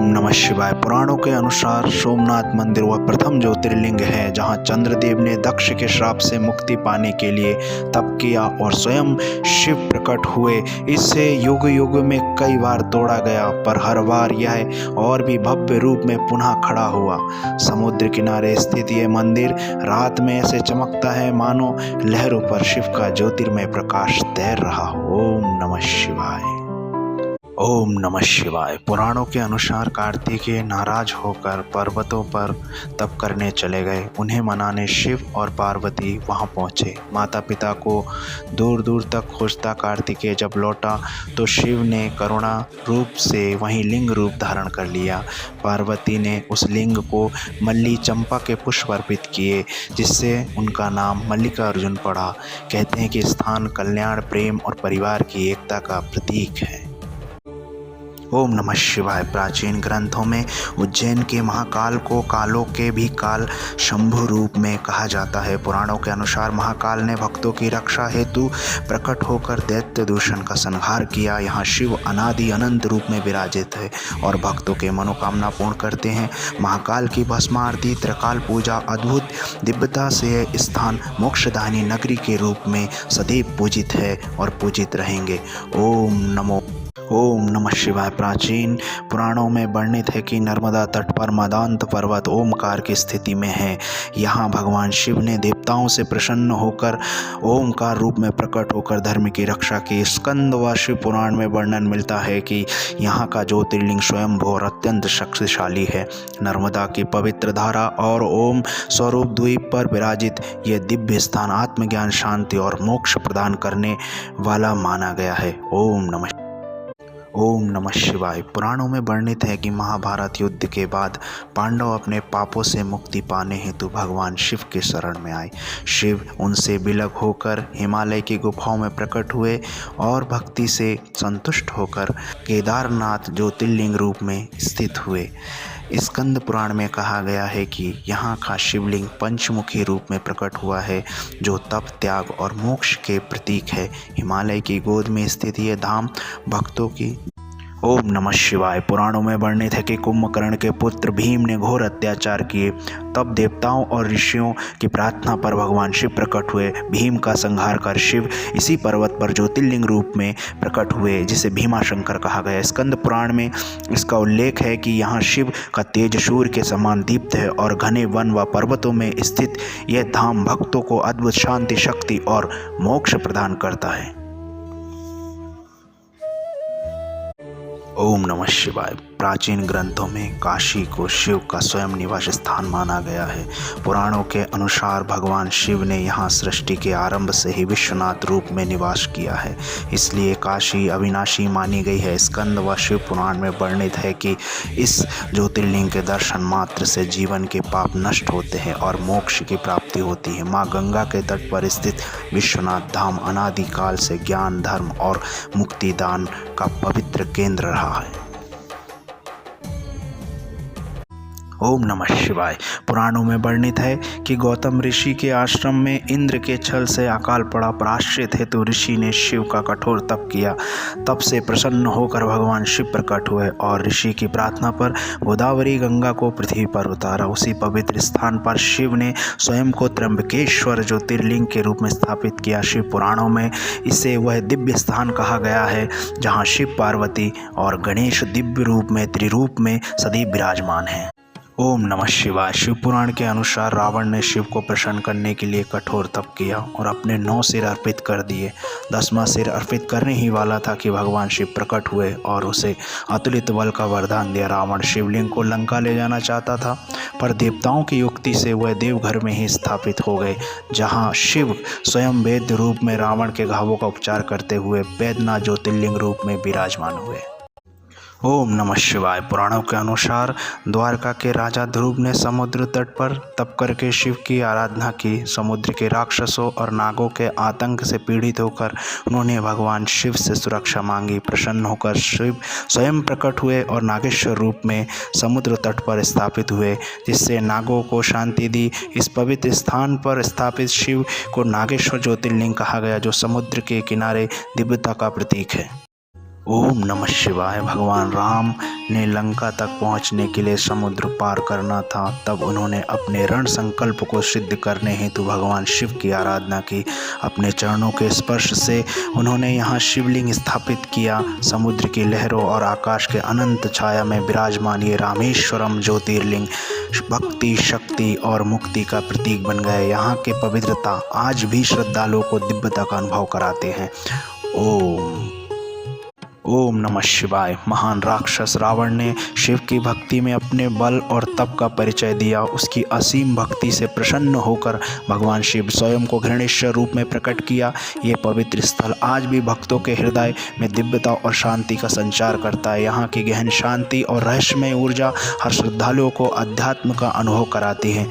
नमः शिवाय। पुराणों के अनुसार सोमनाथ मंदिर वह प्रथम ज्योतिर्लिंग है जहां चंद्रदेव ने दक्ष के श्राप से मुक्ति पाने के लिए तप किया और स्वयं शिव प्रकट हुए। इससे युग युग में कई बार तोड़ा गया, पर हर बार यह और भी भव्य रूप में पुनः खड़ा हुआ। समुद्र किनारे स्थित ये मंदिर रात में ऐसे चमकता है मानो लहरों पर शिव का ज्योतिर्मय प्रकाश तैर रहा हो। ओम नमः शिवाय। ओम नमः शिवाय। पुराणों के अनुसार कार्तिकेय नाराज होकर पर्वतों पर तप करने चले गए। उन्हें मनाने शिव और पार्वती वहां पहुंचे। माता पिता को दूर दूर तक खोजता कार्तिकेय जब लौटा तो शिव ने करुणा रूप से वहीं लिंग रूप धारण कर लिया। पार्वती ने उस लिंग को मल्ली चंपा के पुष्प अर्पित किए, जिससे उनका नाम मल्लिकार्जुन पड़ा। कहते हैं कि स्थान कल्याण, प्रेम और परिवार की एकता का प्रतीक है। ओम नमः शिवाय। प्राचीन ग्रंथों में उज्जैन के महाकाल को कालों के भी काल शंभु रूप में कहा जाता है। पुराणों के अनुसार महाकाल ने भक्तों की रक्षा हेतु प्रकट होकर दैत्य दूषण का संहार किया। यहाँ शिव अनादि अनंत रूप में विराजित है और भक्तों के मनोकामना पूर्ण करते हैं। महाकाल की भस्म आरती, त्रिकाल पूजा, अद्भुत दिव्यता से यह स्थान मोक्षदायिनी नगरी के रूप में सदैव पूजित है और पूजित रहेंगे। ओम नमः शिवाय। प्राचीन पुराणों में वर्णित है कि नर्मदा तट पर मदांत पर्वत ओमकार की स्थिति में है। यहाँ भगवान शिव ने देवताओं से प्रसन्न होकर ओमकार रूप में प्रकट होकर धर्म की रक्षा की। स्कंद व शिव पुराण में वर्णन मिलता है कि यहाँ का ज्योतिर्लिंग स्वयंभू और अत्यंत शक्तिशाली है। नर्मदा की पवित्र धारा और ओम स्वरूप द्वीप पर विराजित यह दिव्य स्थान आत्मज्ञान, शांति और मोक्ष प्रदान करने वाला माना गया है। ओम नमः शिवाय। पुराणों में वर्णित है कि महाभारत युद्ध के बाद पांडव अपने पापों से मुक्ति पाने हेतु भगवान शिव के शरण में आए। शिव उनसे विलग होकर हिमालय की गुफाओं में प्रकट हुए और भक्ति से संतुष्ट होकर केदारनाथ ज्योतिर्लिंग रूप में स्थित हुए। स्कंद पुराण में कहा गया है कि यहाँ का शिवलिंग पंचमुखी रूप में प्रकट हुआ है, जो तप, त्याग और मोक्ष के प्रतीक है। हिमालय की गोद में स्थित ये धाम भक्तों की। ओम नमः शिवाय। पुराणों में वर्णित है कि कुंभकर्ण के पुत्र भीम ने घोर अत्याचार किए, तब देवताओं और ऋषियों की प्रार्थना पर भगवान शिव प्रकट हुए। भीम का संहार कर शिव इसी पर्वत पर ज्योतिर्लिंग रूप में प्रकट हुए, जिसे भीमाशंकर कहा गया। स्कंद पुराण में इसका उल्लेख है कि यहाँ शिव का तेज सूर्य के समान दीप्त है और घने वन व पर्वतों में स्थित यह धाम भक्तों को अद्भुत शांति, शक्ति और मोक्ष प्रदान करता है। ओम नमः शिवाय। प्राचीन ग्रंथों में काशी को शिव का स्वयं निवास स्थान माना गया है। पुराणों के अनुसार भगवान शिव ने यहाँ सृष्टि के आरंभ से ही विश्वनाथ रूप में निवास किया है, इसलिए काशी अविनाशी मानी गई है। स्कंद व शिव पुराण में वर्णित है कि इस ज्योतिर्लिंग के दर्शन मात्र से जीवन के पाप नष्ट होते हैं और मोक्ष की प्राप्ति होती है। माँ गंगा के तट पर स्थित विश्वनाथ धाम अनादिकाल से ज्ञान, धर्म और मुक्तिदान का पवित्र केंद्र रहा है। ओम नमः शिवाय। पुराणों में वर्णित है कि गौतम ऋषि के आश्रम में इंद्र के छल से अकाल पड़ा। प्रायश्चित हेतु ऋषि ने शिव का कठोर तप किया। तप से प्रसन्न होकर भगवान शिव प्रकट हुए और ऋषि की प्रार्थना पर गोदावरी गंगा को पृथ्वी पर उतारा। उसी पवित्र स्थान पर शिव ने स्वयं को त्र्यंबकेश्वर ज्योतिर्लिंग के रूप में स्थापित किया। शिव पुराणों में इसे वह दिव्य स्थान कहा गया है जहाँ शिव, पार्वती और गणेश दिव्य रूप में त्रिरूप में सदैव विराजमान हैं। ओम नमः शिवाय। शिव पुराण के अनुसार रावण ने शिव को प्रसन्न करने के लिए कठोर तप किया और अपने 9 सिर अर्पित कर दिए। 10वां सिर अर्पित करने ही वाला था कि भगवान शिव प्रकट हुए और उसे अतुलित बल का वरदान दिया। रावण शिवलिंग को लंका ले जाना चाहता था, पर देवताओं की युक्ति से वह देवघर में ही स्थापित हो गए, जहाँ शिव स्वयं वैद्य रूप में रावण के घावों का उपचार करते हुए वैद्यनाथ ज्योतिर्लिंग रूप में विराजमान हुए। ओम नमः शिवाय। पुराणों के अनुसार द्वारका के राजा ध्रुव ने समुद्र तट पर तप करके शिव की आराधना की। समुद्र के राक्षसों और नागों के आतंक से पीड़ित होकर उन्होंने भगवान शिव से सुरक्षा मांगी। प्रसन्न होकर शिव स्वयं प्रकट हुए और नागेश्वर रूप में समुद्र तट पर स्थापित हुए, जिससे नागों को शांति दी। इस पवित्र स्थान पर स्थापित शिव को नागेश्वर ज्योतिर्लिंग कहा गया, जो समुद्र के किनारे दिव्यता का प्रतीक है। ओम नमः शिवाय। भगवान राम ने लंका तक पहुंचने के लिए समुद्र पार करना था। तब उन्होंने अपने रण संकल्प को सिद्ध करने हेतु भगवान शिव की आराधना की। अपने चरणों के स्पर्श से उन्होंने यहाँ शिवलिंग स्थापित किया। समुद्र की लहरों और आकाश के अनंत छाया में विराजमान ये रामेश्वरम ज्योतिर्लिंग भक्ति, शक्ति और मुक्ति का प्रतीक बन गए। यहाँ के पवित्रता आज भी श्रद्धालुओं को दिव्यता का अनुभव कराते हैं। ओम नमः शिवाय। महान राक्षस रावण ने शिव की भक्ति में अपने बल और तप का परिचय दिया। उसकी असीम भक्ति से प्रसन्न होकर भगवान शिव स्वयं को घृणेश्वर रूप में प्रकट किया। ये पवित्र स्थल आज भी भक्तों के हृदय में दिव्यता और शांति का संचार करता है। यहाँ की गहन शांति और रहस्यमय ऊर्जा हर श्रद्धालुओं को अध्यात्म का अनुभव कराती है।